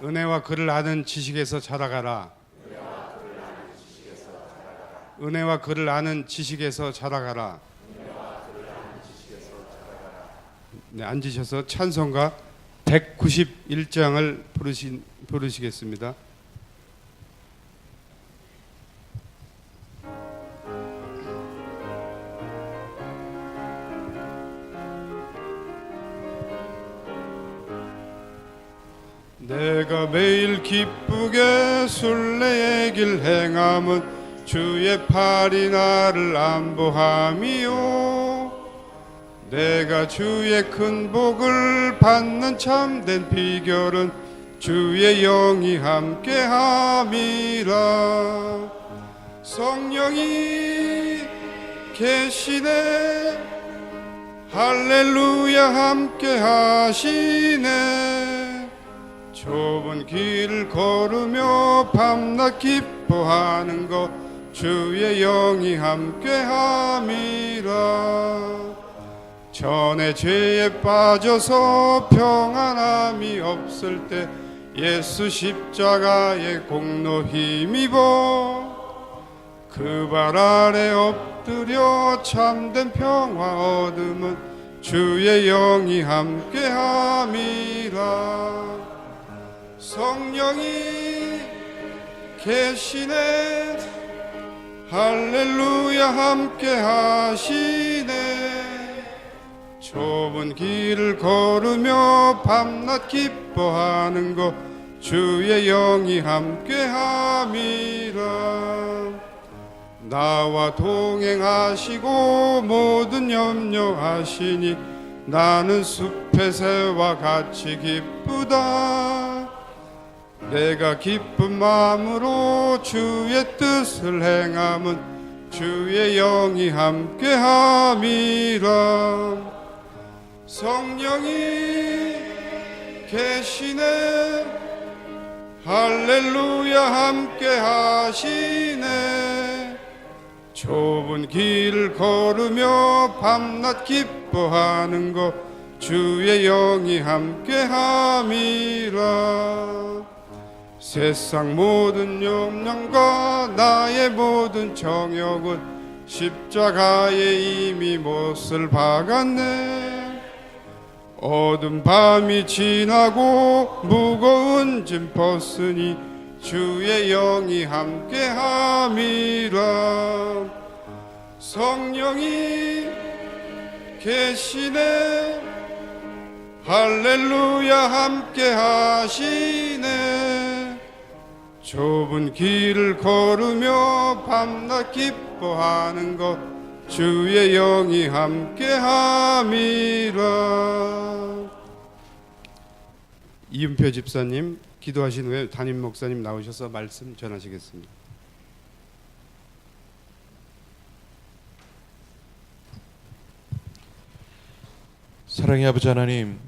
은혜와 그를 아는 지식에서 자라가라. 은혜와 그를 아는 지식에서 자라가라. 네, 앉으셔서 찬송가 191장을 부르시겠습니다. 내가 매일 기쁘게 순례의 길 행함은 주의 팔이 나를 안보함이요. 내가 주의 큰 복을 받는 참된 비결은 주의 영이 함께함이라. 성령이 계시네, 할렐루야 함께하시네. 좁은 길을 걸으며 밤낮 기뻐하는 것 주의 영이 함께함이라. 전에 죄에 빠져서 평안함이 없을 때 예수 십자가의 공로 힘입어 그 발 아래 엎드려 참된 평화 얻음은 주의 영이 함께함이라. 성령이 계시네, 할렐루야 함께하시네. 좁은 길을 걸으며 밤낮 기뻐하는 것 주의 영이 함께함이라. 나와 동행하시고 모든 염려하시니 나는 숲의 새와 같이 기쁘다. 내가 기쁜 마음으로 주의 뜻을 행함은 주의 영이 함께함이라. 성령이 계시네, 할렐루야 함께하시네. 좁은 길을 걸으며 밤낮 기뻐하는 것 주의 영이 함께함이라. 세상 모든 욕망과 나의 모든 정욕은 십자가에 이미 못을 박았네. 어두운 밤이 지나고 무거운 짐 벗으니 주의 영이 함께함이라. 성령이 계시네, 할렐루야 함께하시네. 좁은 길을 걸으며 밤낮 기뻐하는 것 주의 영이 함께함이라. 이은표 집사님 기도하신 후에 담임 목사님 나오셔서 말씀 전하시겠습니다. 사랑의 아버지 하나님,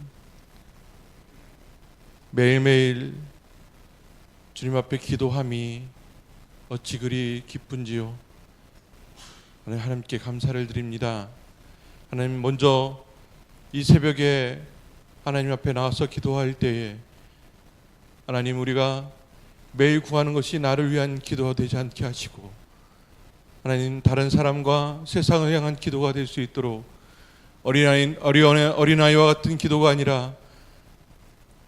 매일매일 주님 앞에 기도함이 어찌 그리 기쁜지요. 하나님께 감사를 드립니다. 하나님, 먼저 이 새벽에 하나님 앞에 나와서 기도할 때에 하나님, 우리가 매일 구하는 것이 나를 위한 기도가 되지 않게 하시고 하나님, 다른 사람과 세상을 향한 기도가 될 수 있도록 어린아이와 같은 기도가 아니라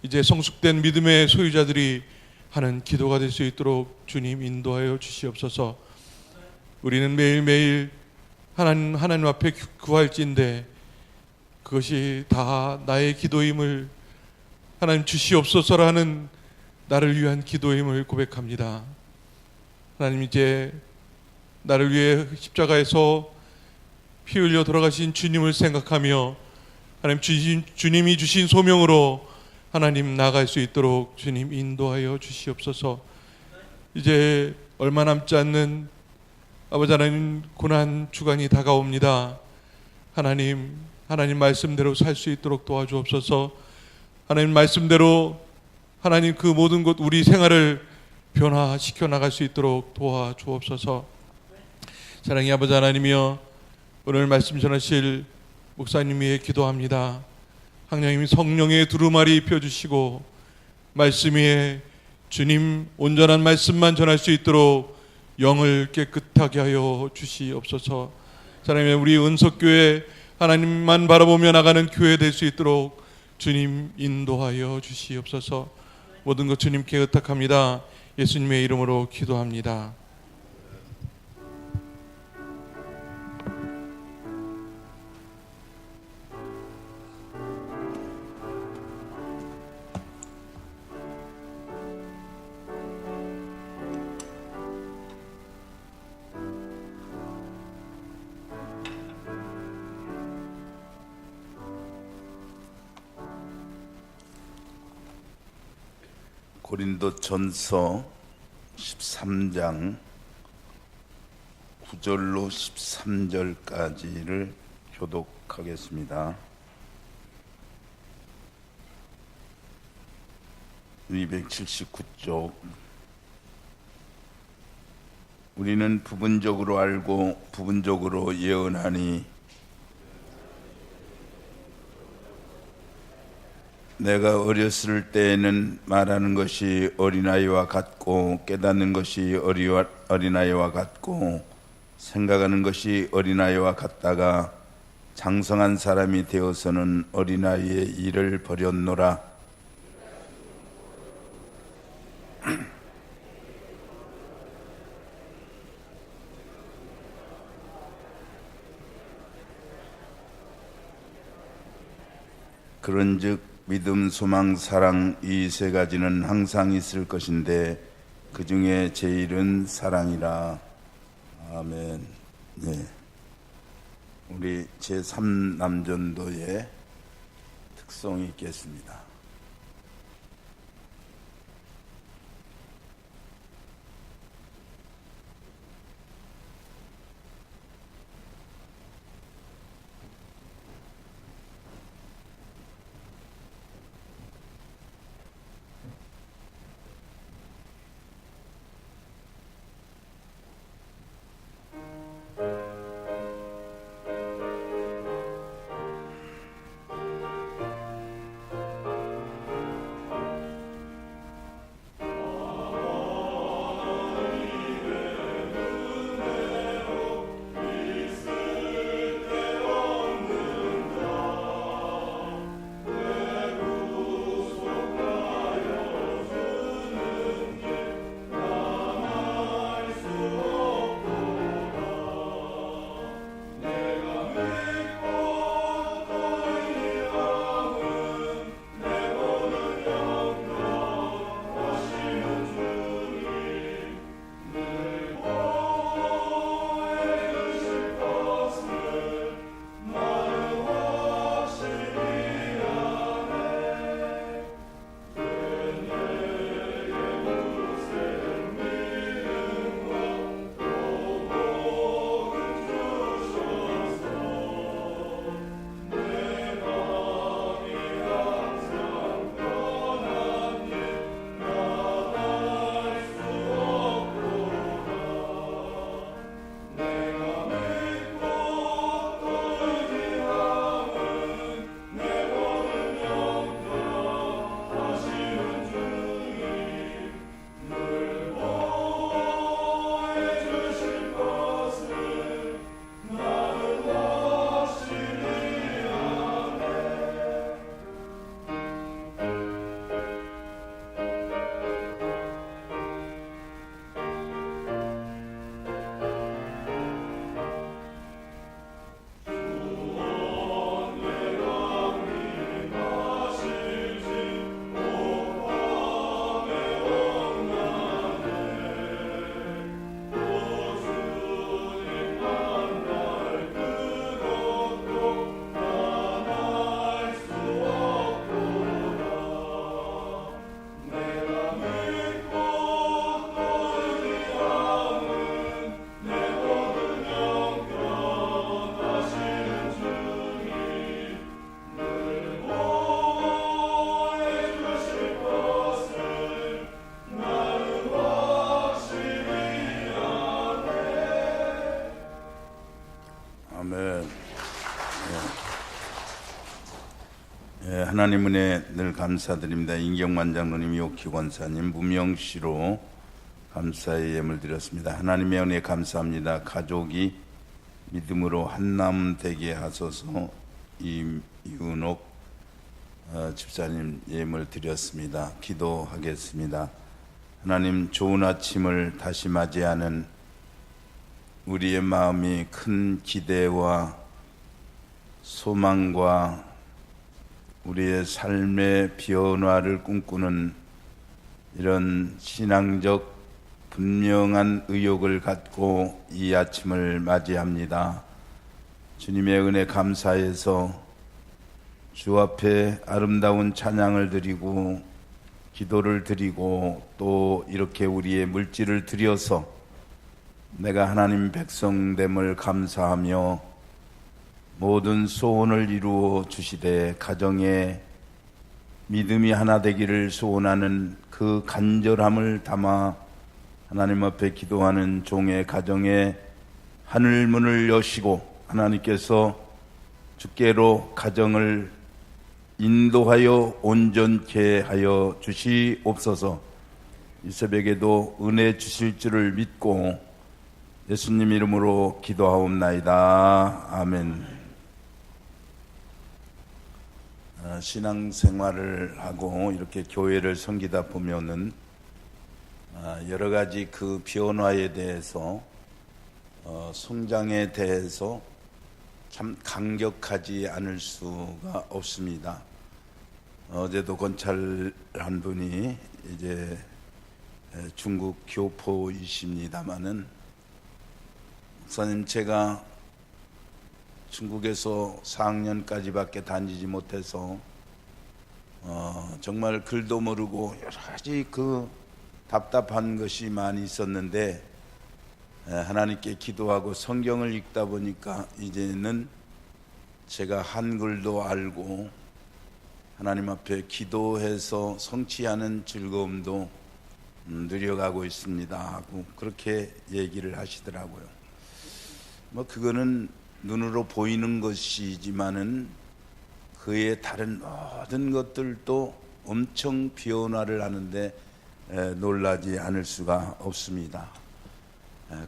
이제 성숙된 믿음의 소유자들이 하는 기도가 될 수 있도록 주님 인도하여 주시옵소서. 우리는 매일매일 하나님 앞에 구할진데 그것이 다 나의 기도임을, 하나님 주시옵소서라는 나를 위한 기도임을 고백합니다. 하나님, 이제 나를 위해 십자가에서 피 흘려 돌아가신 주님을 생각하며 하나님, 주님이 주신 소명으로 하나님 나아갈 수 있도록 주님 인도하여 주시옵소서. 이제 얼마 남지 않는 아버지 하나님 고난 주간이 다가옵니다. 하나님 말씀대로 살 수 있도록 도와주옵소서. 하나님 말씀대로 하나님 그 모든 것 우리 생활을 변화시켜 나갈 수 있도록 도와주옵소서. 사랑의 아버지 하나님이여, 오늘 말씀 전하실 목사님 위해 기도합니다. 하나님, 성령의 두루마리 입혀주시고 말씀 위에 주님 온전한 말씀만 전할 수 있도록 영을 깨끗하게 하여 주시옵소서. 사랑의 우리 은석교회 하나님만 바라보며 나가는 교회 될 수 있도록 주님 인도하여 주시옵소서. 모든 것 주님께 의탁합니다. 예수님의 이름으로 기도합니다. 고린도전서 13장 9절로 13절까지를 교독하겠습니다. 279쪽. 우리는 부분적으로 알고 부분적으로 예언하니 내가 어렸을 때에는 말하는 것이 어린아이와 같고 깨닫는 것이 어린아이와 같고 생각하는 것이 어린아이와 같다가 장성한 사람이 되어서는 어린아이의 일을 버렸노라. 그런즉 믿음, 소망, 사랑 이 세 가지는 항상 있을 것인데 그 중에 제일은 사랑이라. 아멘. 네. 우리 제3남전도의 특성이 있겠습니다. 하나님 은혜 늘 감사드립니다. 인경만 장로님, 요키 권사님, 무명시로 감사의 예물 드렸습니다. 하나님의 은혜 감사합니다. 가족이 믿음으로 한남 되게 하소서. 이윤옥 집사님 예물 드렸습니다. 기도하겠습니다. 하나님, 좋은 아침을 다시 맞이하는 우리의 마음이 큰 기대와 소망과 우리의 삶의 변화를 꿈꾸는 이런 신앙적 분명한 의욕을 갖고 이 아침을 맞이합니다. 주님의 은혜 감사해서 주 앞에 아름다운 찬양을 드리고 기도를 드리고 또 이렇게 우리의 물질을 드려서 내가 하나님 백성됨을 감사하며 모든 소원을 이루어 주시되 가정에 믿음이 하나 되기를 소원하는 그 간절함을 담아 하나님 앞에 기도하는 종의 가정에 하늘 문을 여시고 하나님께서 주께로 가정을 인도하여 온전케 하여 주시옵소서. 이 새벽에도 은혜 주실 줄을 믿고 예수님 이름으로 기도하옵나이다. 아멘. 신앙생활을 하고 이렇게 교회를 섬기다 보면은 여러 가지 그 변화에 대해서 성장에 대해서 참 감격하지 않을 수가 없습니다. 어제도 권찰한 분이 이제 중국 교포이십니다마는, 목사님 제가 중국에서 4학년까지밖에 다니지 못해서 정말 글도 모르고 여러 가지 그 답답한 것이 많이 있었는데 하나님께 기도하고 성경을 읽다 보니까 이제는 제가 한글도 알고 하나님 앞에 기도해서 성취하는 즐거움도 누려가고 있습니다 하고 그렇게 얘기를 하시더라고요. 뭐 그거는 눈으로 보이는 것이지만은 그의 다른 모든 것들도 엄청 변화를 하는데 놀라지 않을 수가 없습니다.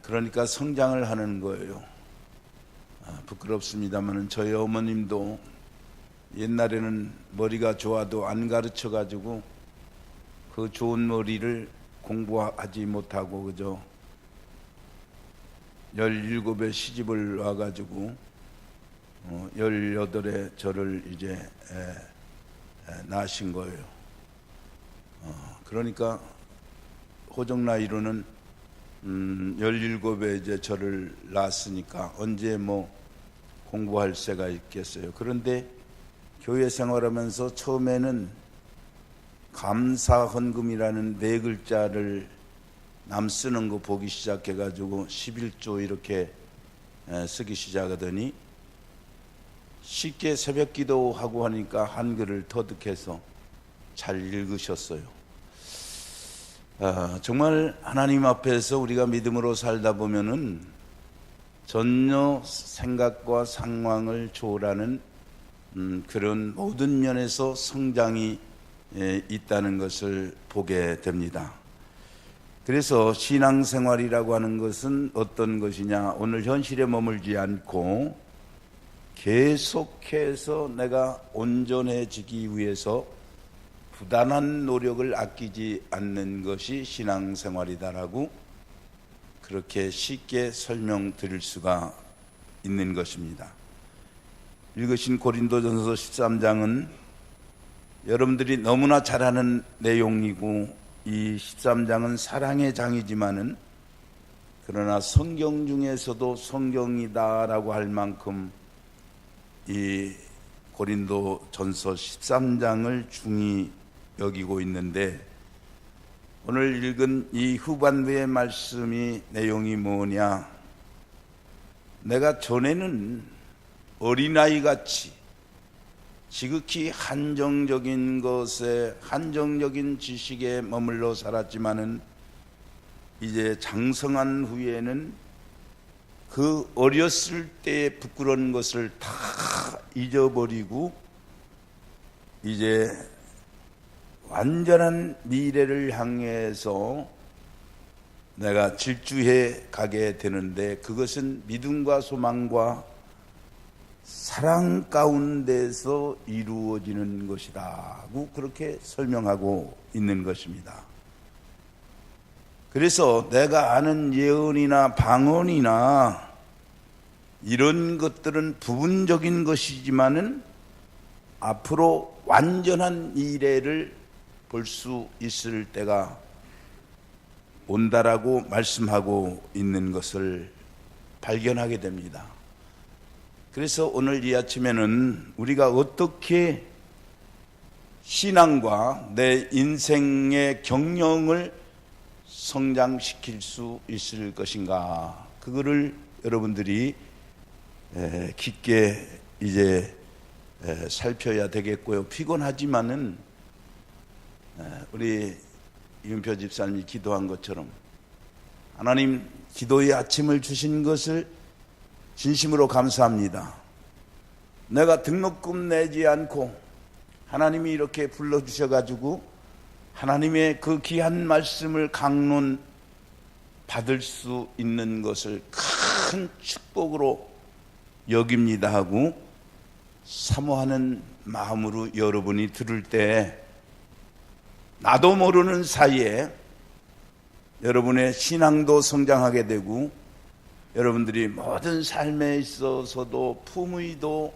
그러니까 성장을 하는 거예요. 부끄럽습니다만 저희 어머님도 옛날에는 머리가 좋아도 안 가르쳐 가지고 그 좋은 머리를 공부하지 못하고 그저 17에 시집을 와가지고 18에 저를 이제 낳으신 거예요. 그러니까 호적 나이로는 17에 이제 저를 낳았으니까 언제 뭐 공부할 새가 있겠어요. 그런데 교회 생활하면서 처음에는 감사헌금이라는 4글자를 남 쓰는 거 보기 시작해가지고 11조 이렇게 쓰기 시작하더니 쉽게 새벽 기도하고 하니까 한글을 터득해서 잘 읽으셨어요. 정말 하나님 앞에서 우리가 믿음으로 살다 보면은 전혀 생각과 상황을 초월하는 그런 모든 면에서 성장이 있다는 것을 보게 됩니다. 그래서 신앙생활이라고 하는 것은 어떤 것이냐, 오늘 현실에 머물지 않고 계속해서 내가 온전해지기 위해서 부단한 노력을 아끼지 않는 것이 신앙생활이다라고 그렇게 쉽게 설명드릴 수가 있는 것입니다. 읽으신 고린도전서 13장은 여러분들이 너무나 잘 아는 내용이고 이 13장은 사랑의 장이지만은 그러나 성경 중에서도 성경이다라고 할 만큼 이 고린도전서 13장을 중히 여기고 있는데, 오늘 읽은 이 후반부의 말씀이 내용이 뭐냐, 내가 전에는 어린아이같이 지극히 한정적인 것에 한정적인 지식에 머물러 살았지만은 이제 장성한 후에는 그 어렸을 때의 부끄러운 것을 다 잊어버리고 이제 완전한 미래를 향해서 내가 질주해 가게 되는데, 그것은 믿음과 소망과 사랑 가운데서 이루어지는 것이라고 그렇게 설명하고 있는 것입니다. 그래서 내가 아는 예언이나 방언이나 이런 것들은 부분적인 것이지만은 앞으로 완전한 미래를 볼 수 있을 때가 온다라고 말씀하고 있는 것을 발견하게 됩니다. 그래서 오늘 이 아침에는 우리가 어떻게 신앙과 내 인생의 경영을 성장시킬 수 있을 것인가, 그거를 여러분들이 깊게 이제 살펴야 되겠고요. 피곤하지만은 우리 이은표 집사님이 기도한 것처럼 하나님, 기도의 아침을 주신 것을 진심으로 감사합니다. 내가 등록금 내지 않고 하나님이 이렇게 불러주셔가지고 하나님의 그 귀한 말씀을 강론 받을 수 있는 것을 큰 축복으로 여깁니다 하고 사모하는 마음으로 여러분이 들을 때, 나도 모르는 사이에 여러분의 신앙도 성장하게 되고 여러분들이 모든 삶에 있어서도 품위도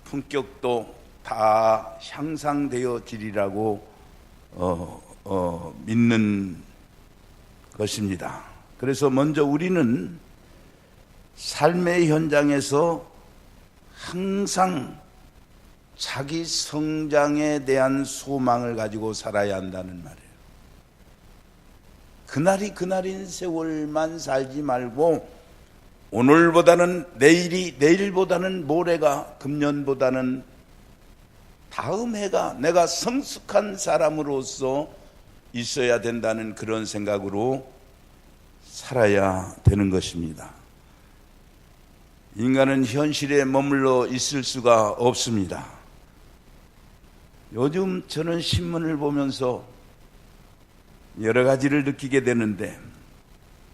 품격도 다 향상되어지리라고 믿는 것입니다. 그래서 먼저 우리는 삶의 현장에서 항상 자기 성장에 대한 소망을 가지고 살아야 한다는 말이에요. 그날이 그날인 세월만 살지 말고 오늘보다는 내일이, 내일보다는 모레가, 금년보다는 다음 해가 내가 성숙한 사람으로서 있어야 된다는 그런 생각으로 살아야 되는 것입니다. 인간은 현실에 머물러 있을 수가 없습니다. 요즘 저는 신문을 보면서 여러 가지를 느끼게 되는데,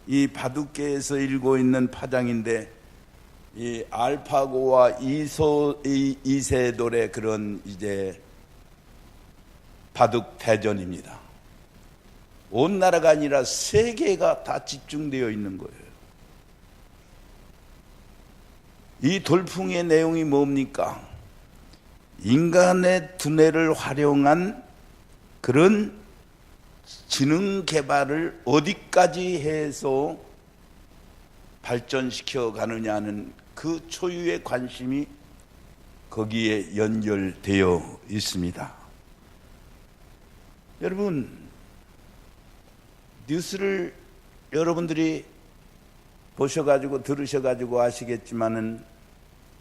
이 바둑계에서 일고 있는 파장인데, 이 알파고와 이세돌의 그런 이제 바둑 대전입니다. 온 나라가 아니라 세계가 다 집중되어 있는 거예요. 이 돌풍의 내용이 뭡니까? 인간의 두뇌를 활용한 그런 지능 개발을 어디까지 해서 발전시켜 가느냐는 그 초유의 관심이 거기에 연결되어 있습니다. 여러분, 뉴스를 여러분들이 보셔가지고 들으셔가지고 아시겠지만은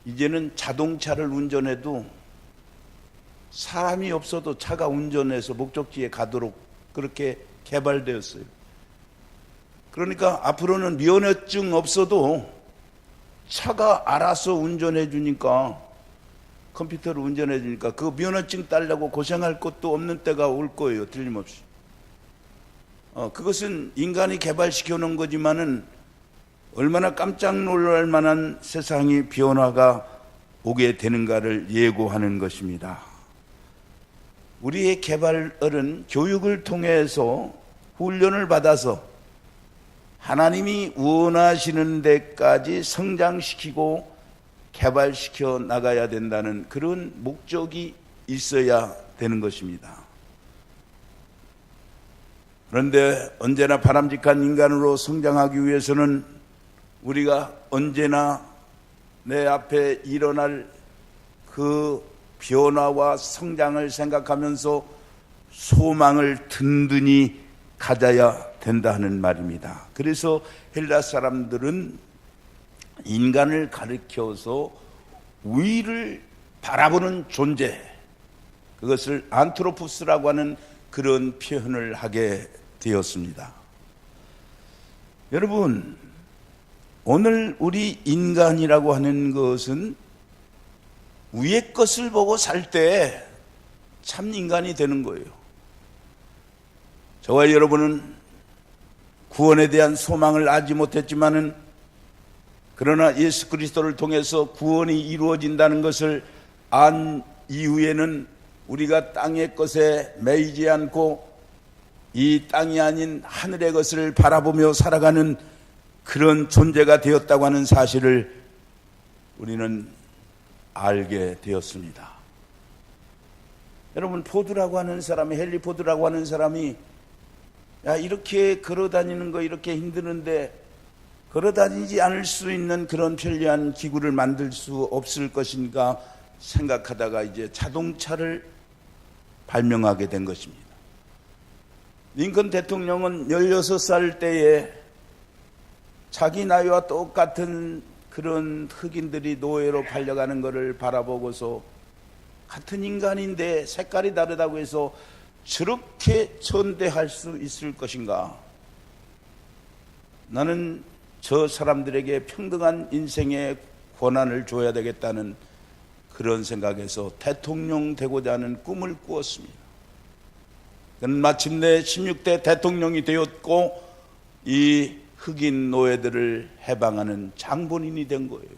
이제는 자동차를 운전해도 사람이 없어도 차가 운전해서 목적지에 가도록 그렇게 개발되었어요. 그러니까 앞으로는 면허증 없어도 차가 알아서 운전해 주니까, 컴퓨터로 운전해 주니까 그 면허증 따려고 고생할 것도 없는 때가 올 거예요. 틀림없이. 그것은 인간이 개발시켜 놓은 거지만은 얼마나 깜짝 놀랄 만한 세상의 변화가 오게 되는가를 예고하는 것입니다. 우리의 개발은 교육을 통해서 훈련을 받아서 하나님이 원하시는 데까지 성장시키고 개발시켜 나가야 된다는 그런 목적이 있어야 되는 것입니다. 그런데 언제나 바람직한 인간으로 성장하기 위해서는 우리가 언제나 내 앞에 일어날 그 변화와 성장을 생각하면서 소망을 든든히 가져야 된다는 말입니다. 그래서 헬라 사람들은 인간을 가리켜서 위를 바라보는 존재, 그것을 안트로포스라고 하는 그런 표현을 하게 되었습니다. 여러분, 오늘 우리 인간이라고 하는 것은 위의 것을 보고 살 때 참 인간이 되는 거예요. 저와 여러분은 구원에 대한 소망을 알지 못했지만은 그러나 예수 그리스도를 통해서 구원이 이루어진다는 것을 안 이후에는 우리가 땅의 것에 매이지 않고 이 땅이 아닌 하늘의 것을 바라보며 살아가는 그런 존재가 되었다고 하는 사실을 우리는 알게 되었습니다. 여러분, 포드라고 하는 사람이, 헨리 포드라고 하는 사람이 야, 이렇게 걸어다니는 거 이렇게 힘드는데 걸어다니지 않을 수 있는 그런 편리한 기구를 만들 수 없을 것인가 생각하다가 이제 자동차를 발명하게 된 것입니다. 링컨 대통령은 16살 때에 자기 나이와 똑같은 그런 흑인들이 노예로 팔려가는 것을 바라보고서 같은 인간인데 색깔이 다르다고 해서 저렇게 전대할 수 있을 것인가? 나는 저 사람들에게 평등한 인생의 권한을 줘야 되겠다는 그런 생각에서 대통령 되고자 하는 꿈을 꾸었습니다. 그는 마침내 16대 대통령이 되었고 이 흑인 노예들을 해방하는 장본인이 된 거예요.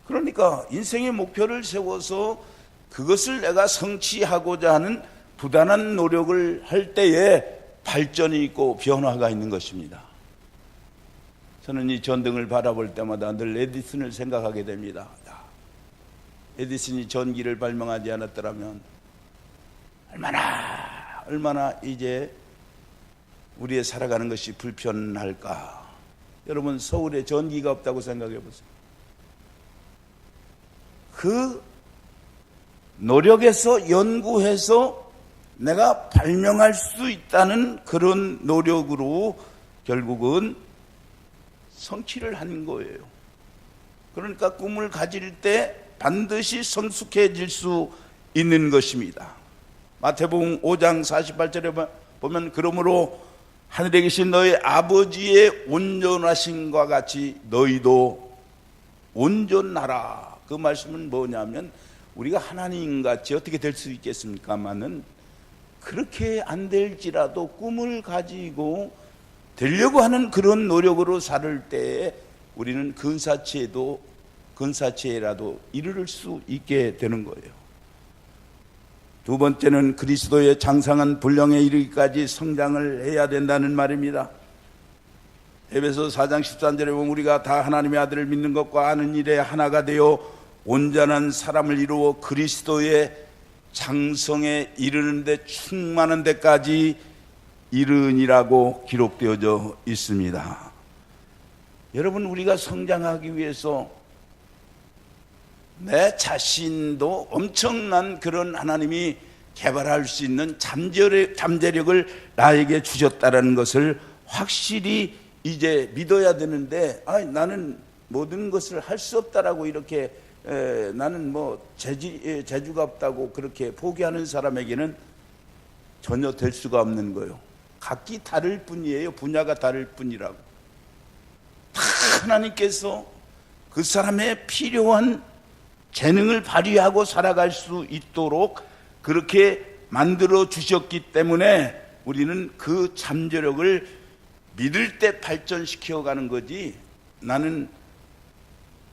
그러니까 인생의 목표를 세워서 그것을 내가 성취하고자 하는 부단한 노력을 할 때에 발전이 있고 변화가 있는 것입니다. 저는 이 전등을 바라볼 때마다 늘 에디슨을 생각하게 됩니다. 에디슨이 전기를 발명하지 않았더라면 얼마나 이제 우리의 살아가는 것이 불편할까. 여러분, 서울에 전기가 없다고 생각해 보세요. 그 노력해서 연구해서 내가 발명할 수 있다는 그런 노력으로 결국은 성취를 한 거예요. 그러니까 꿈을 가질 때 반드시 성숙해질 수 있는 것입니다. 마태복음 5장 48절에 보면 그러므로 하늘에 계신 너희 아버지의 온전하심과 같이 너희도 온전하라. 그 말씀은 뭐냐면 우리가 하나님같이 어떻게 될 수 있겠습니까마는 그렇게 안 될지라도 꿈을 가지고 되려고 하는 그런 노력으로 살 때에 우리는 근사치에라도 이룰 수 있게 되는 거예요. 두 번째는 그리스도의 장성한 분량에 이르기까지 성장을 해야 된다는 말입니다. 에베소 4장 13절에 보면 우리가 다 하나님의 아들을 믿는 것과 아는 일에 하나가 되어 온전한 사람을 이루어 그리스도의 장성에 이르는데 충만한 데까지 이르니라고 기록되어져 있습니다. 여러분, 우리가 성장하기 위해서 내 자신도 엄청난 그런 하나님이 개발할 수 있는 잠재력을 나에게 주셨다는 것을 확실히 이제 믿어야 되는데, 나는 모든 것을 할 수 없다라고 이렇게 나는 뭐 재주가 없다고 그렇게 포기하는 사람에게는 전혀 될 수가 없는 거예요. 각기 다를 뿐이에요. 분야가 다를 뿐이라고. 다 하나님께서 그 사람의 필요한 재능을 발휘하고 살아갈 수 있도록 그렇게 만들어 주셨기 때문에 우리는 그 잠재력을 믿을 때 발전시켜 가는 거지, 나는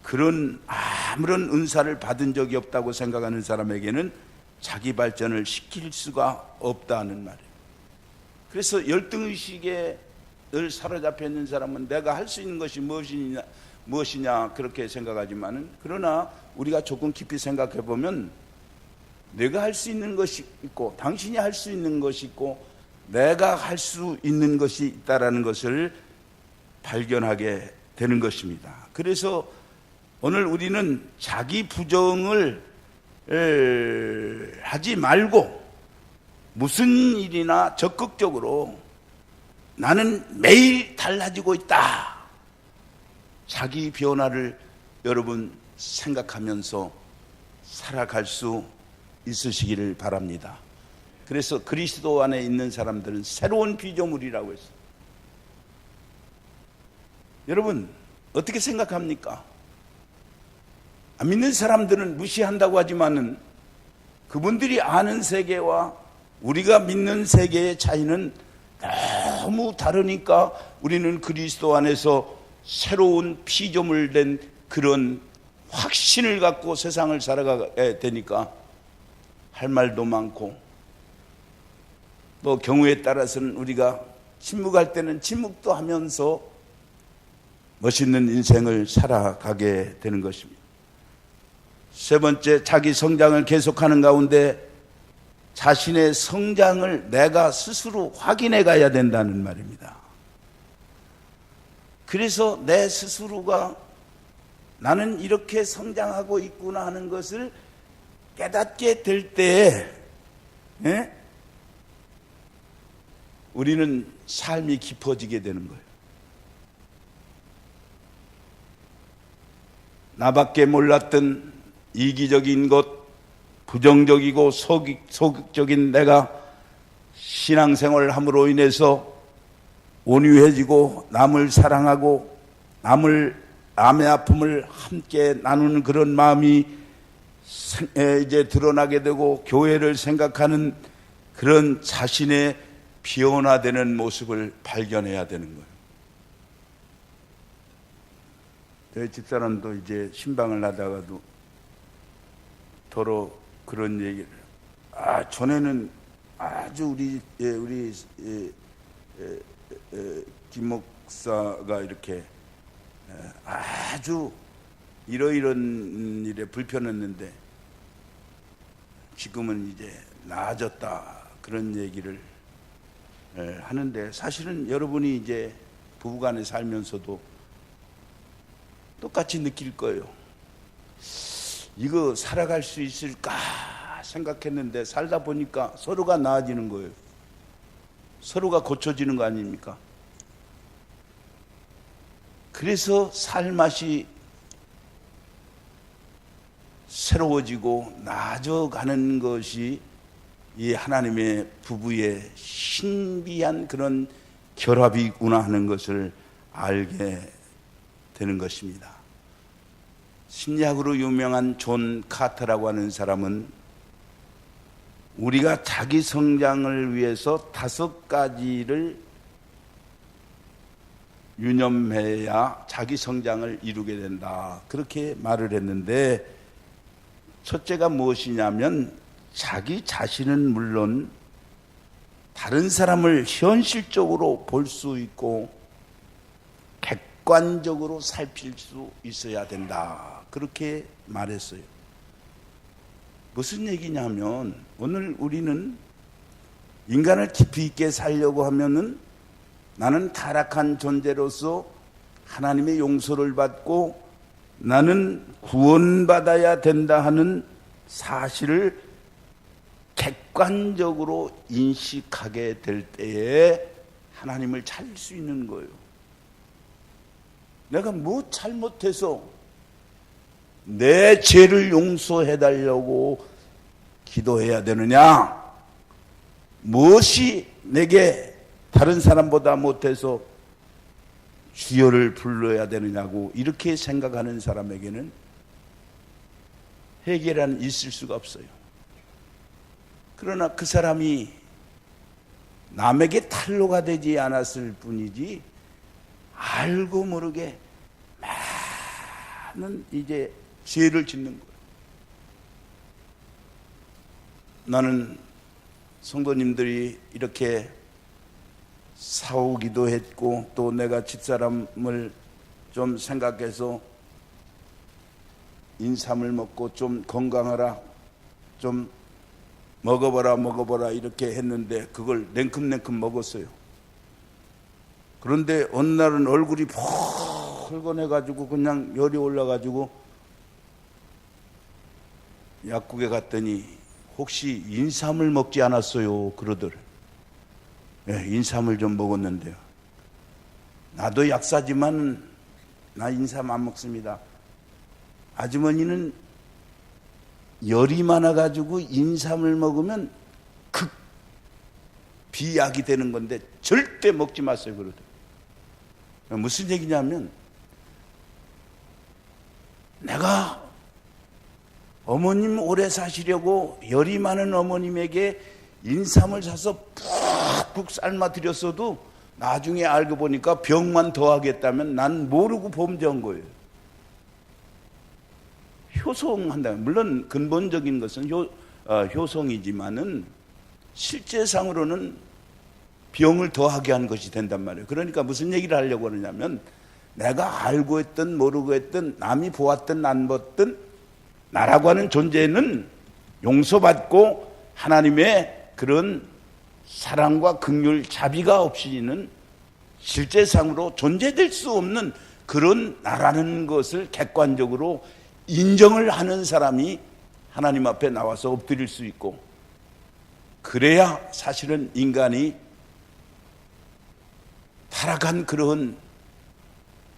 그런 아무런 은사를 받은 적이 없다고 생각하는 사람에게는 자기 발전을 시킬 수가 없다는 말이에요. 그래서 열등의식에 늘 사로잡혀 있는 사람은 내가 할 수 있는 것이 무엇이냐 그렇게 생각하지만은, 그러나 우리가 조금 깊이 생각해 보면 내가 할 수 있는 것이 있고 당신이 할 수 있는 것이 있고 내가 할 수 있는 것이 있다라는 것을 발견하게 되는 것입니다. 그래서 오늘 우리는 자기 부정을 하지 말고 무슨 일이나 적극적으로 나는 매일 달라지고 있다, 자기 변화를 여러분 생각하면서 살아갈 수 있으시기를 바랍니다. 그래서 그리스도 안에 있는 사람들은 새로운 피조물이라고 했어요. 여러분 어떻게 생각합니까? 안 믿는 사람들은 무시한다고 하지만은 그분들이 아는 세계와 우리가 믿는 세계의 차이는 너무 다르니까 우리는 그리스도 안에서 새로운 피조물 된 그런 확신을 갖고 세상을 살아가야 되니까 할 말도 많고, 또 경우에 따라서는 우리가 침묵할 때는 침묵도 하면서 멋있는 인생을 살아가게 되는 것입니다. 세 번째, 자기 성장을 계속하는 가운데 자신의 성장을 내가 스스로 확인해 가야 된다는 말입니다. 그래서 내 스스로가 나는 이렇게 성장하고 있구나 하는 것을 깨닫게 될 때에 우리는 삶이 깊어지게 되는 거예요. 나밖에 몰랐던 이기적인 것, 부정적이고 소극적인 내가 신앙생활을 함으로 인해서 온유해지고 남을 사랑하고 남의 아픔을 함께 나누는 그런 마음이 이제 드러나게 되고 교회를 생각하는 그런 자신의 변화되는 모습을 발견해야 되는 거예요. 저희 집사람도 이제 신방을 하다가도 더러 그런 얘기를, 전에는 아주 우리 김 목사가 이렇게 아주 이러이런 일에 불편했는데 지금은 이제 나아졌다, 그런 얘기를 하는데, 사실은 여러분이 이제 부부간에 살면서도 똑같이 느낄 거예요. 이거 살아갈 수 있을까 생각했는데 살다 보니까 서로가 나아지는 거예요. 서로가 고쳐지는 거 아닙니까? 그래서 살맛이 새로워지고 나아져가는 것이 이 하나님의 부부의 신비한 그런 결합이구나 하는 것을 알게 되는 것입니다. 심리학으로 유명한 존 카터라고 하는 사람은 우리가 자기 성장을 위해서 5가지를 유념해야 자기 성장을 이루게 된다, 그렇게 말을 했는데, 첫째가 무엇이냐면 자기 자신은 물론 다른 사람을 현실적으로 볼 수 있고 객관적으로 살필 수 있어야 된다, 그렇게 말했어요. 무슨 얘기냐면 오늘 우리는 인간을 깊이 있게 살려고 하면은 나는 타락한 존재로서 하나님의 용서를 받고 나는 구원받아야 된다 하는 사실을 객관적으로 인식하게 될 때에 하나님을 찾을 수 있는 거예요. 내가 뭐 잘못해서 내 죄를 용서해 달라고 기도해야 되느냐? 무엇이 내게 다른 사람보다 못해서 주여를 불러야 되느냐고 이렇게 생각하는 사람에게는 해결은 있을 수가 없어요. 그러나 그 사람이 남에게 탄로가 되지 않았을 뿐이지 알고 모르게 많은 이제 죄를 짓는 거예요. 나는 성도님들이 이렇게 싸우기도 했고 또 내가 집사람을 좀 생각해서 인삼을 먹고 좀 건강하라, 좀 먹어보라 이렇게 했는데 그걸 냉큼냉큼 먹었어요. 그런데 어느 날은 얼굴이 붉어내가지고 그냥 열이 올라가지고 약국에 갔더니 혹시 인삼을 먹지 않았어요? 그러더래. 네, 인삼을 좀 먹었는데요. 나도 약사지만 나 인삼 안 먹습니다. 아주머니는 열이 많아가지고 인삼을 먹으면 극 비약이 되는 건데 절대 먹지 마세요 그러더라고요. 무슨 얘기냐면 내가 어머님 오래 사시려고 열이 많은 어머님에게 인삼을 사서 푹푹 삶아 드렸어도 나중에 알고 보니까 병만 더하겠다면 난 모르고 범죄한 거예요. 효성한다. 물론 근본적인 것은 효성이지만은 실제상으로는 병을 더하게 한 것이 된단 말이에요. 그러니까 무슨 얘기를 하려고 하느냐면 내가 알고 했든 모르고 했든 남이 보았든 안 보았든 나라고 하는 존재는 용서받고 하나님의 그런 사랑과 긍휼, 자비가 없이는 실제상으로 존재될 수 없는 그런 나라는 것을 객관적으로 인정을 하는 사람이 하나님 앞에 나와서 엎드릴 수 있고, 그래야 사실은 인간이 타락한 그런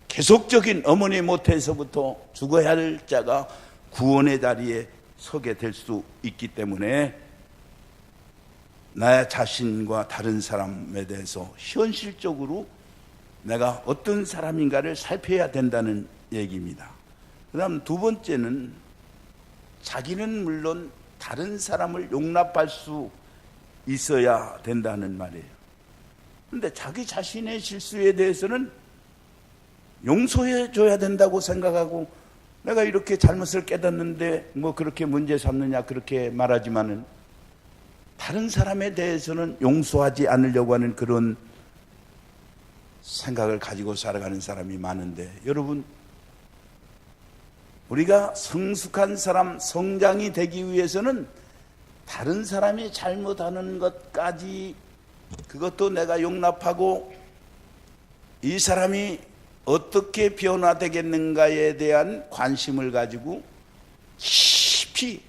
계속적인 어머니 못에서부터 죽어야 할 자가 구원의 자리에 서게 될 수 있기 때문에 나 자신과 다른 사람에 대해서 현실적으로 내가 어떤 사람인가를 살펴야 된다는 얘기입니다. 그 다음 두 번째는 자기는 물론 다른 사람을 용납할 수 있어야 된다는 말이에요. 그런데 자기 자신의 실수에 대해서는 용서해 줘야 된다고 생각하고, 내가 이렇게 잘못을 깨닫는데 뭐 그렇게 문제 삼느냐 그렇게 말하지만은 다른 사람에 대해서는 용서하지 않으려고 하는 그런 생각을 가지고 살아가는 사람이 많은데, 여러분, 우리가 성숙한 사람, 성장이 되기 위해서는 다른 사람이 잘못하는 것까지 그것도 내가 용납하고 이 사람이 어떻게 변화되겠는가에 대한 관심을 가지고 깊이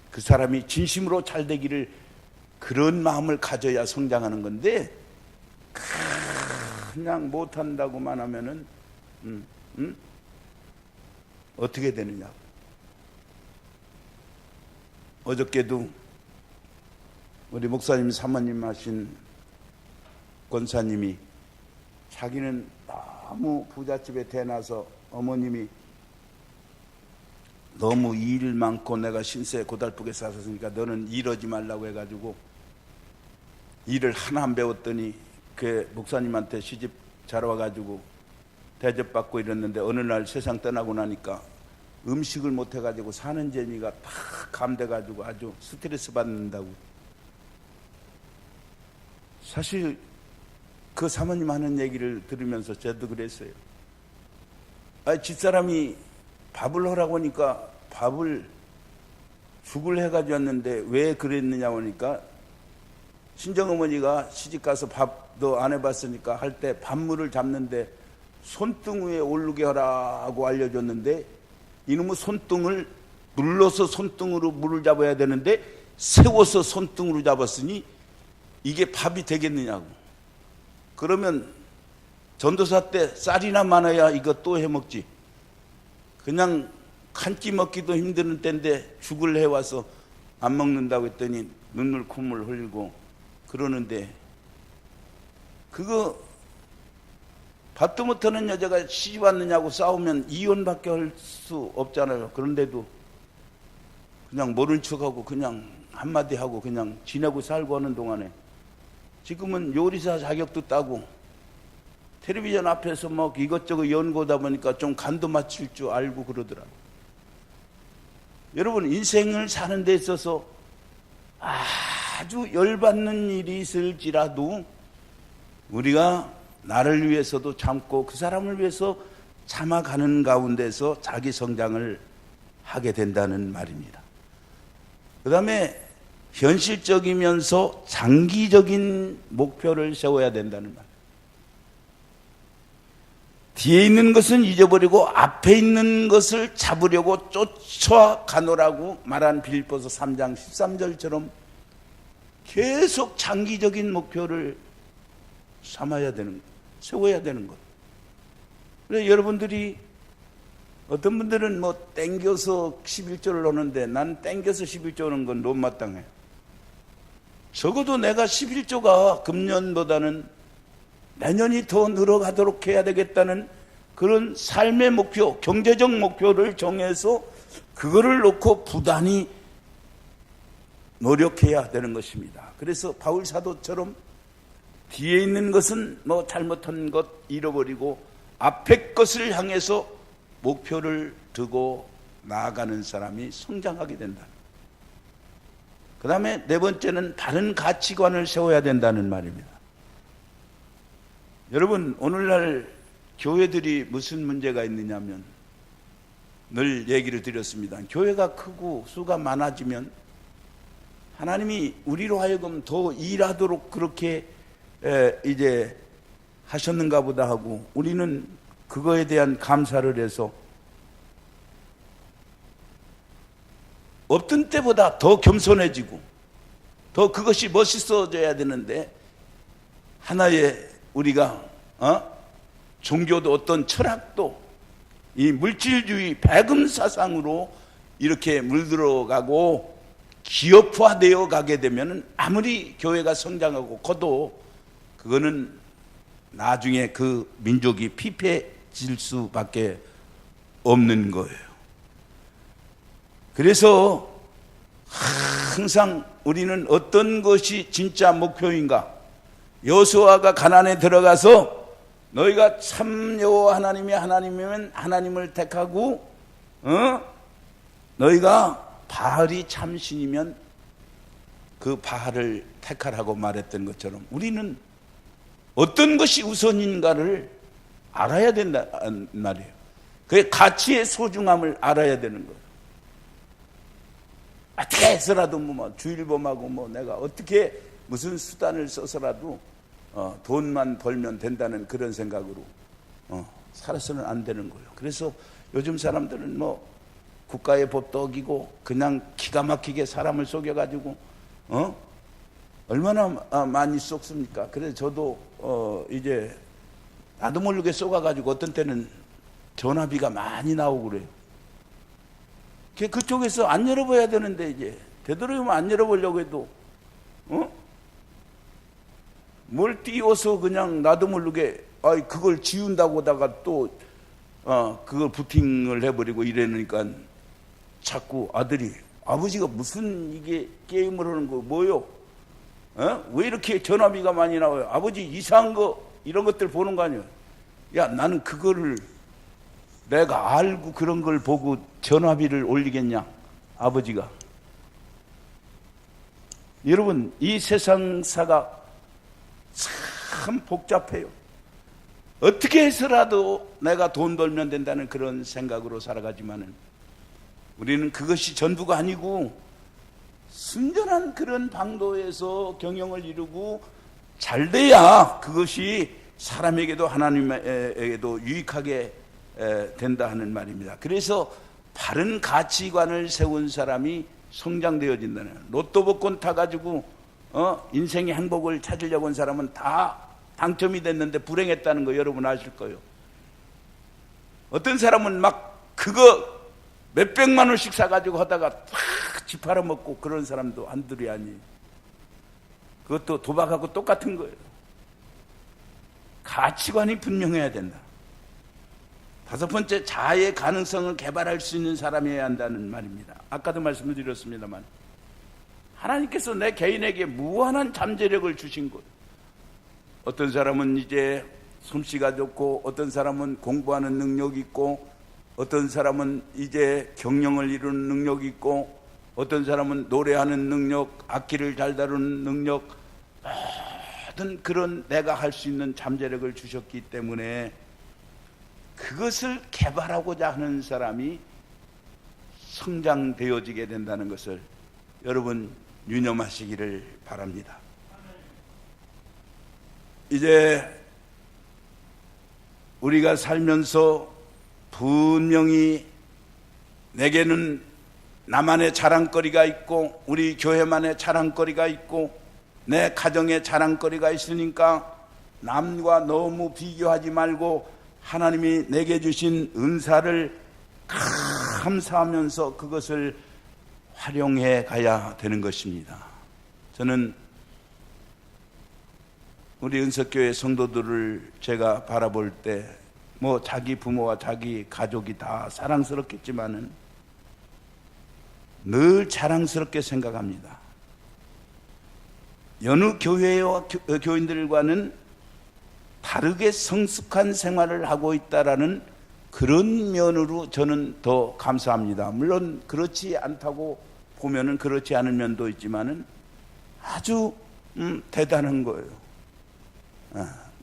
그 사람이 진심으로 잘 되기를, 그런 마음을 가져야 성장하는 건데, 그냥 못한다고만 하면은 어떻게 되느냐. 어저께도 우리 목사님 사모님 하신 권사님이 자기는 너무 부잣집에 태어나서 어머님이 너무 일 많고 내가 신세 고달프게 살았으니까 너는 일하지 말라고 해가지고 일을 하나 안 배웠더니 그 목사님한테 시집 잘 와가지고 대접받고 이랬는데, 어느 날 세상 떠나고 나니까 음식을 못 해가지고 사는 재미가 다 감돼가지고 아주 스트레스 받는다고. 사실 그 사모님 하는 얘기를 들으면서 저도 그랬어요. 집사람이 밥을 하라고 하니까 죽을 해가지고 왔는데 왜 그랬느냐 하니까, 친정어머니가 시집가서 밥도 안 해봤으니까 할 때 밥물을 잡는데 손등 위에 오르게 하라고 알려줬는데, 이놈의 손등을 눌러서 손등으로 물을 잡아야 되는데 세워서 손등으로 잡았으니 이게 밥이 되겠느냐고. 그러면 전도사 때 쌀이나 많아야 이거 또 해먹지, 그냥 한 끼 먹기도 힘드는 때인데 죽을 해와서 안 먹는다고 했더니 눈물 콧물 흘리고 그러는데, 그거 밥도 못하는 여자가 시집 왔느냐고 싸우면 이혼밖에 할 수 없잖아요. 그런데도 그냥 모른 척하고 그냥 한마디 하고 그냥 지내고 살고 하는 동안에 지금은 요리사 자격도 따고 텔레비전 앞에서 뭐 이것저것 연구하다 보니까 좀 간도 맞출 줄 알고 그러더라고요. 여러분, 인생을 사는 데 있어서 아주 열받는 일이 있을지라도 우리가 나를 위해서도 참고 그 사람을 위해서 참아가는 가운데서 자기 성장을 하게 된다는 말입니다. 그 다음에 현실적이면서 장기적인 목표를 세워야 된다는 말. 뒤에 있는 것은 잊어버리고 앞에 있는 것을 잡으려고 쫓아가노라고 말한 빌립보서 3장 13절처럼 계속 장기적인 목표를 삼아야 되는 것, 세워야 되는 것. 그래서 여러분들이, 어떤 분들은 뭐 땡겨서 11조를 하는데 난 땡겨서 11조 하는 건 못마땅해요. 적어도 내가 11조가 금년보다는 내년이 더 늘어가도록 해야 되겠다는 그런 삶의 목표, 경제적 목표를 정해서 그거를 놓고 부단히 노력해야 되는 것입니다. 그래서 바울 사도처럼 뒤에 있는 것은 뭐 잘못한 것 잃어버리고 앞에 것을 향해서 목표를 두고 나아가는 사람이 성장하게 된다. 그 다음에 네 번째는 다른 가치관을 세워야 된다는 말입니다. 여러분, 오늘날 교회들이 무슨 문제가 있느냐면 늘 얘기를 드렸습니다. 교회가 크고 수가 많아지면 하나님이 우리로 하여금 더 일하도록 그렇게 이제 하셨는가 보다 하고 우리는 그거에 대한 감사를 해서 없던 때보다 더 겸손해지고 더 그것이 멋있어져야 되는데 하나의 우리가 종교도 어떤 철학도 이 물질주의 배금 사상으로 이렇게 물들어가고 기업화되어 가게 되면 아무리 교회가 성장하고 커도 그거는 나중에 그 민족이 피폐해질 수밖에 없는 거예요. 그래서 항상 우리는 어떤 것이 진짜 목표인가? 여호수아가 가나안에 들어가서 너희가 참 여호와 하나님이 하나님이면 하나님을 택하고 너희가 바알이 참 신이면 그 바알을 택하라고 말했던 것처럼 우리는 어떤 것이 우선인가를 알아야 된다는 말이에요. 그 가치의 소중함을 알아야 되는 거예요. 어떻게 해서라도 뭐 주일범하고 뭐 내가 어떻게 무슨 수단을 써서라도 돈만 벌면 된다는 그런 생각으로 살아서는 안 되는 거예요. 그래서 요즘 사람들은 뭐 국가의 법도 어기고 그냥 기가 막히게 사람을 속여가지고 얼마나 많이 속습니까? 그래서 저도 이제 나도 모르게 속아가지고 어떤 때는 전화비가 많이 나오고 그래요. 그쪽에서 안 열어봐야 되는데 이제 되도록이면 안 열어보려고 해도 뭘 띄워서 그냥 나도 모르게 그걸 지운다고 하다가 또 그걸 부팅을 해버리고 이러니까 자꾸 아들이 아버지가 무슨 이게 게임을 하는 거 뭐요? 왜 이렇게 전화비가 많이 나와요? 아버지 이상한 거 이런 것들 보는 거 아니에요? 야, 나는 그거를 내가 알고 그런 걸 보고 전화비를 올리겠냐? 아버지가. 여러분, 이 세상사가 참 복잡해요. 어떻게 해서라도 내가 돈 벌면 된다는 그런 생각으로 살아가지만은 우리는 그것이 전부가 아니고 순전한 그런 방도에서 경영을 이루고 잘 돼야 그것이 사람에게도 하나님에게도 유익하게 된다 하는 말입니다. 그래서 바른 가치관을 세운 사람이 성장되어진다는 거예요. 로또 복권 타가지고 인생의 행복을 찾으려고 한 사람은 다 당첨이 됐는데 불행했다는 거 여러분 아실 거예요. 어떤 사람은 막 그거 몇백만 원씩 사가지고 하다가 팍 집 팔아먹고 그런 사람도 한둘이 아니에요. 그것도 도박하고 똑같은 거예요. 가치관이 분명해야 된다. 다섯 번째, 자아의 가능성을 개발할 수 있는 사람이어야 한다는 말입니다. 아까도 말씀을 드렸습니다만 하나님께서 내 개인에게 무한한 잠재력을 주신 것. 어떤 사람은 이제 솜씨가 좋고 어떤 사람은 공부하는 능력이 있고 어떤 사람은 이제 경영을 이루는 능력이 있고 어떤 사람은 노래하는 능력, 악기를 잘 다루는 능력, 모든 그런 내가 할 수 있는 잠재력을 주셨기 때문에 그것을 개발하고자 하는 사람이 성장되어지게 된다는 것을 여러분 유념하시기를 바랍니다. 이제 우리가 살면서 분명히 내게는 나만의 자랑거리가 있고 우리 교회만의 자랑거리가 있고 내 가정에 자랑거리가 있으니까 남과 너무 비교하지 말고 하나님이 내게 주신 은사를 감사하면서 그것을 활용해 가야 되는 것입니다. 저는 우리 은석교회 성도들을 제가 바라볼 때 뭐 자기 부모와 자기 가족이 다 사랑스럽겠지만은 늘 자랑스럽게 생각합니다. 여느 교회와 교인들과는 다르게 성숙한 생활을 하고 있다라는 그런 면으로 저는 더 감사합니다. 물론 그렇지 않다고 보면은 그렇지 않은 면도 있지만은 아주 대단한 거예요.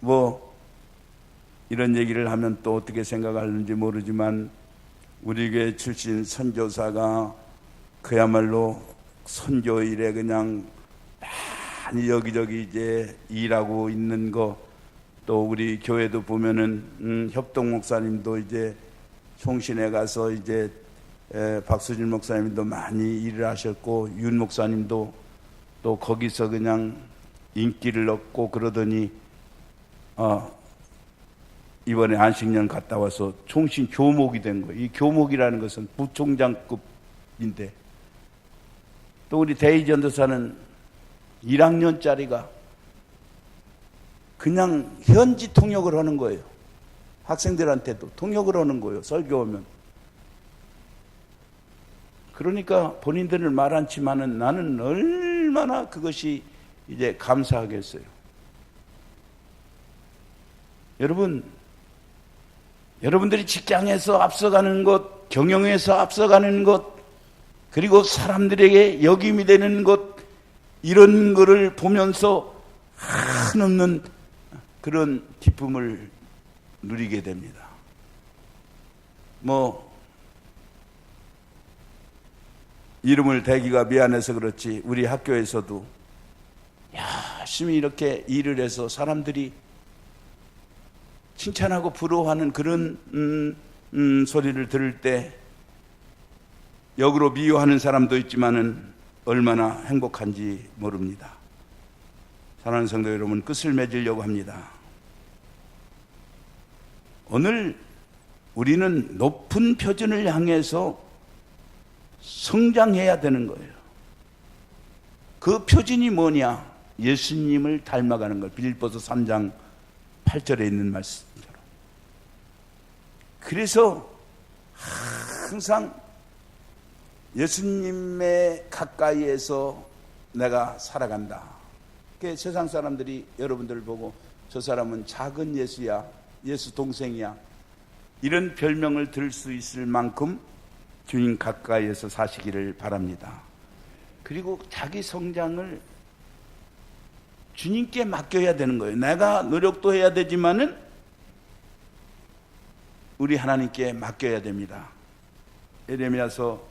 뭐 이런 얘기를 하면 또 어떻게 생각하는지 모르지만 우리 교회 출신 선교사가 그야말로 선교 일에 그냥 많이 여기저기 이제 일하고 있는 거, 또 우리 교회도 보면은 협동 목사님도 이제 총신에 가서 이제 박수진 목사님도 많이 일을 하셨고, 윤 목사님도 또 거기서 그냥 인기를 얻고 그러더니 이번에 안식년 갔다 와서 총신 교목이 된 거예요. 이 교목이라는 것은 부총장급인데, 또 우리 대희 전도사는 1학년짜리가 그냥 현지 통역을 하는 거예요. 학생들한테도 통역을 하는 거예요. 설교 오면. 그러니까 본인들은 말 않지만은 나는 얼마나 그것이 이제 감사하겠어요. 여러분들이 직장에서 앞서가는 것, 경영에서 앞서가는 것, 그리고 사람들에게 역임이 되는 것, 이런 거를 보면서 한없는 그런 기쁨을 누리게 됩니다. 뭐 이름을 대기가 미안해서 그렇지 우리 학교에서도 열심히 이렇게 일을 해서 사람들이 칭찬하고 부러워하는 그런 소리를 들을 때 역으로 미워하는 사람도 있지만은 얼마나 행복한지 모릅니다. 사랑하는 성도 여러분, 끝을 맺으려고 합니다. 오늘 우리는 높은 표준을 향해서 성장해야 되는 거예요. 그 표준이 뭐냐? 예수님을 닮아가는 것. 빌립보서 3장 8절에 있는 말씀처럼. 그래서 항상 예수님의 가까이에서 내가 살아간다. 세상 사람들이 여러분들을 보고 저 사람은 작은 예수야, 예수 동생이야, 이런 별명을 들 수 있을 만큼 주님 가까이에서 사시기를 바랍니다. 그리고 자기 성장을 주님께 맡겨야 되는 거예요. 내가 노력도 해야 되지만은 우리 하나님께 맡겨야 됩니다. 예레미야서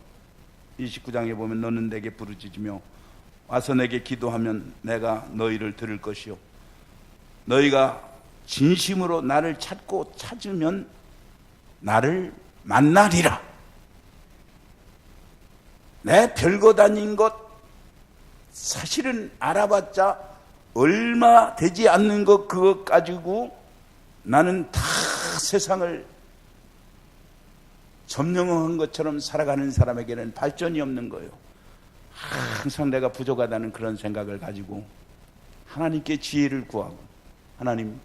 29장에 보면 너는 내게 부르짖으며 와서 내게 기도하면 내가 너희를 들을 것이요 너희가 진심으로 나를 찾고 찾으면 나를 만나리라. 내 별거 아닌 것 사실은 알아봤자 얼마 되지 않는 것, 그것 가지고 나는 다 세상을 점령한 것처럼 살아가는 사람에게는 발전이 없는 거예요. 항상 내가 부족하다는 그런 생각을 가지고 하나님께 지혜를 구하고, 하나님,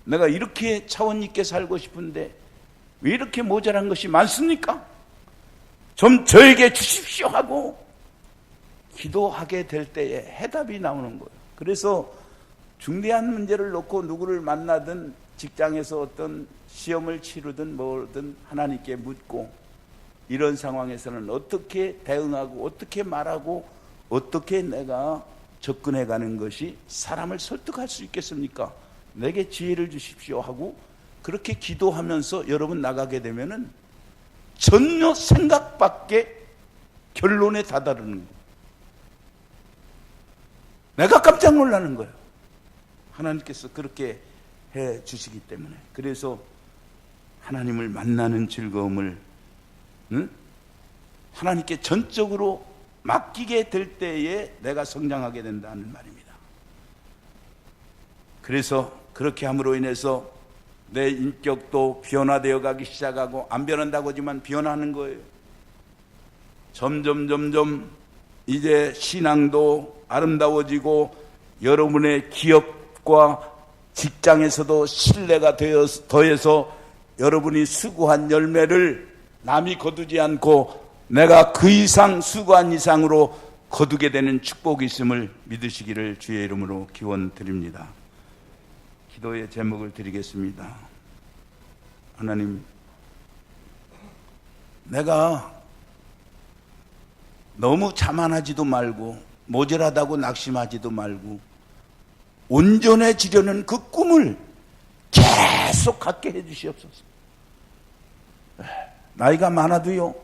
내가 이렇게 차원 있게 살고 싶은데 왜 이렇게 모자란 것이 많습니까? 좀 저에게 주십시오 하고 기도하게 될 때에 해답이 나오는 거예요. 그래서 중대한 문제를 놓고 누구를 만나든 직장에서 어떤 시험을 치르든 뭐든 하나님께 묻고, 이런 상황에서는 어떻게 대응하고 어떻게 말하고 어떻게 내가 접근해 가는 것이 사람을 설득할 수 있겠습니까? 내게 지혜를 주십시오 하고 그렇게 기도하면서 여러분 나가게 되면은 전혀 생각 밖의 결론에 다다르는 거예요. 내가 깜짝 놀라는 거예요. 하나님께서 그렇게 해 주시기 때문에. 그래서 하나님을 만나는 즐거움을 하나님께 전적으로 맡기게 될 때에 내가 성장하게 된다는 말입니다. 그래서 그렇게 함으로 인해서 내 인격도 변화되어 가기 시작하고, 안 변한다고 하지만 변하는 거예요. 점점 이제 신앙도 아름다워지고 여러분의 기업과 직장에서도 신뢰가 더해서 여러분이 수고한 열매를 남이 거두지 않고 내가 그 이상 수고한 이상으로 거두게 되는 축복이 있음을 믿으시기를 주의 이름으로 기원드립니다. 기도의 제목을 드리겠습니다. 하나님, 내가 너무 자만하지도 말고 모자라다고 낙심하지도 말고 온전해지려는 그 꿈을 계속 갖게 해주시옵소서. 나이가 많아도요,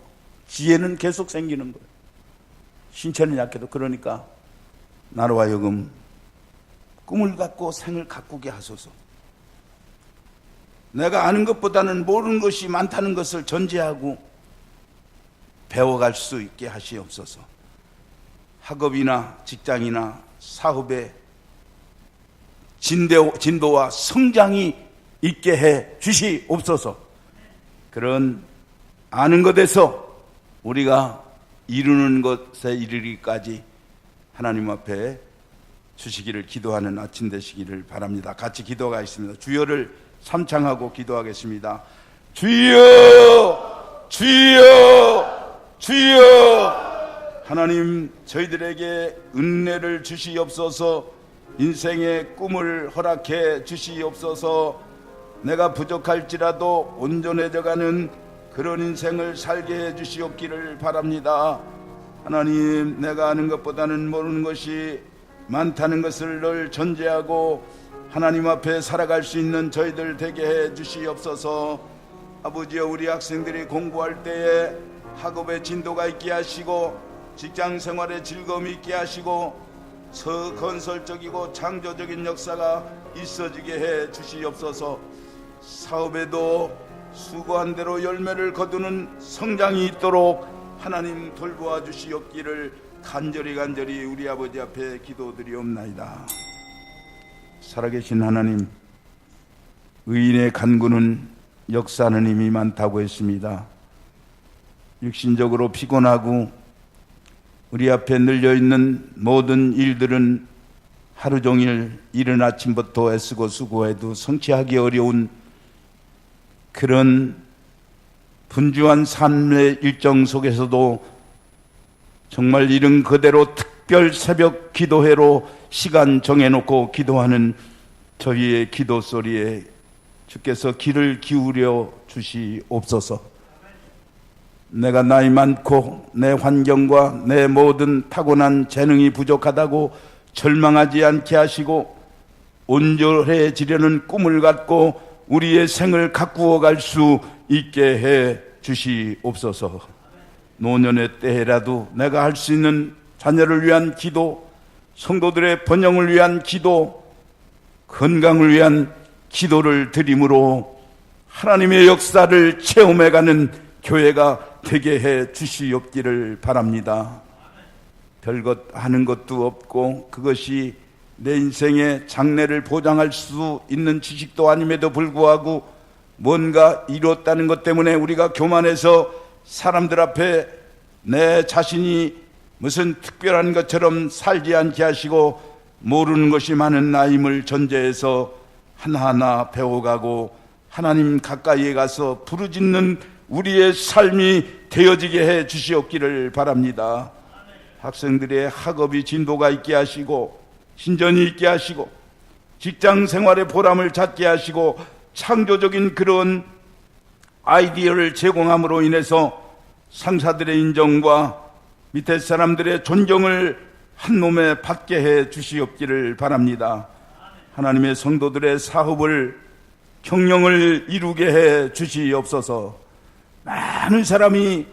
지혜는 계속 생기는 거예요. 신체는 약해도. 그러니까 나로 하여금 꿈을 갖고 생을 가꾸게 하소서. 내가 아는 것보다는 모르는 것이 많다는 것을 전제하고 배워갈 수 있게 하시옵소서. 학업이나 직장이나 사업에 진도와 성장이 있게 해 주시옵소서. 그런 아는 것에서 우리가 이루는 것에 이르기까지 하나님 앞에 주시기를 기도하는 아침 되시기를 바랍니다. 같이 기도하겠습니다. 주여를 삼창하고 기도하겠습니다. 주여, 주여, 주여. 하나님, 저희들에게 은혜를 주시옵소서. 인생의 꿈을 허락해 주시옵소서. 내가 부족할지라도 온전해져가는 그런 인생을 살게 해 주시옵기를 바랍니다. 하나님, 내가 아는 것보다는 모르는 것이 많다는 것을 늘 전제하고 하나님 앞에 살아갈 수 있는 저희들 되게 해 주시옵소서. 아버지여, 우리 학생들이 공부할 때에 학업의 진도가 있게 하시고 직장 생활의 즐거움이 있게 하시고 건설적이고 창조적인 역사가 있어지게 해 주시옵소서. 사업에도 수고한 대로 열매를 거두는 성장이 있도록 하나님 돌보아 주시옵기를 간절히 우리 아버지 앞에 기도드리옵나이다. 살아계신 하나님, 의인의 간구는 역사하는 힘이 많다고 했습니다. 육신적으로 피곤하고 우리 앞에 늘려있는 모든 일들은 하루 종일 이른 아침부터 애쓰고 수고해도 성취하기 어려운 그런 분주한 삶의 일정 속에서도 정말 이른 그대로 특별 새벽 기도회로 시간 정해놓고 기도하는 저희의 기도 소리에 주께서 귀를 기울여 주시옵소서. 내가 나이 많고 내 환경과 내 모든 타고난 재능이 부족하다고 절망하지 않게 하시고 온전해지려는 꿈을 갖고 우리의 생을 가꾸어 갈 수 있게 해 주시옵소서. 노년의 때라도 내가 할 수 있는 자녀를 위한 기도, 성도들의 번영을 위한 기도, 건강을 위한 기도를 드림으로 하나님의 역사를 체험해가는 교회가 되게 해 주시옵기를 바랍니다. 별것 하는 것도 없고 그것이 내 인생의 장래를 보장할 수 있는 지식도 아님에도 불구하고 뭔가 이뤘다는 것 때문에 우리가 교만해서 사람들 앞에 내 자신이 무슨 특별한 것처럼 살지 않게 하시고 모르는 것이 많은 나임을 전제해서 하나하나 배워가고 하나님 가까이에 가서 부르짖는 우리의 삶이 되어지게 해 주시옵기를 바랍니다. 학생들의 학업이 진도가 있게 하시고 신전이 있게 하시고 직장 생활의 보람을 찾게 하시고 창조적인 그런 아이디어를 제공함으로 인해서 상사들의 인정과 밑에 사람들의 존경을 한 몸에 받게 해 주시옵기를 바랍니다. 하나님의 성도들의 사업을 경영을 이루게 해 주시옵소서. 많은 사람이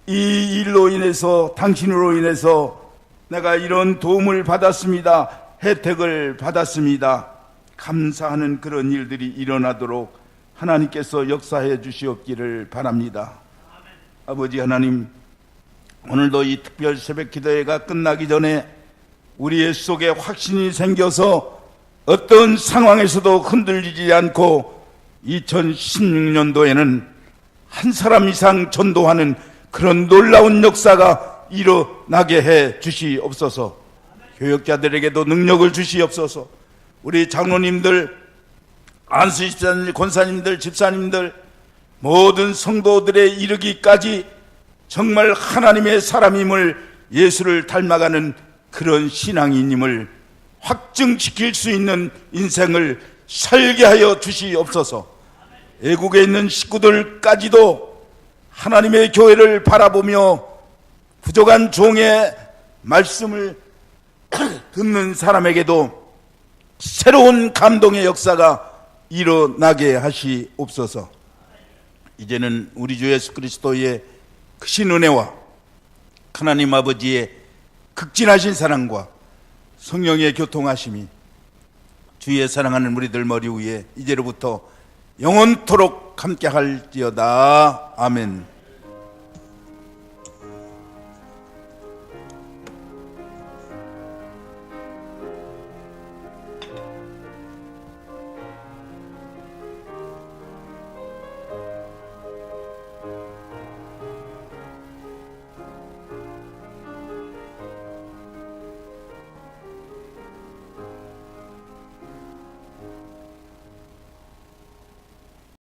이 일로 인해서 당신으로 인해서 내가 이런 도움을 받았습니다, 혜택을 받았습니다, 감사하는 그런 일들이 일어나도록 하나님께서 역사해 주시옵기를 바랍니다. 아버지 하나님, 오늘도 이 특별 새벽 기도회가 끝나기 전에 우리의 속에 확신이 생겨서 어떤 상황에서도 흔들리지 않고 2016년도에는 한 사람 이상 전도하는 그런 놀라운 역사가 일어나게 해 주시옵소서. 교역자들에게도 능력을 주시옵소서. 우리 장로님들, 안수 집사님, 권사님들, 집사님들, 모든 성도들에 이르기까지 정말 하나님의 사람임을, 예수를 닮아가는 그런 신앙인임을 확증시킬 수 있는 인생을 살게 하여 주시옵소서. 애국에 있는 식구들까지도 하나님의 교회를 바라보며 부족한 종의 말씀을 듣는 사람에게도 새로운 감동의 역사가 일어나게 하시옵소서. 이제는 우리 주 예수 그리스도의 크신 은혜와 하나님 아버지의 극진하신 사랑과 성령의 교통하심이 주의 사랑하는 우리들 머리 위에 이제로부터 영원토록 함께 할지어다. 아멘.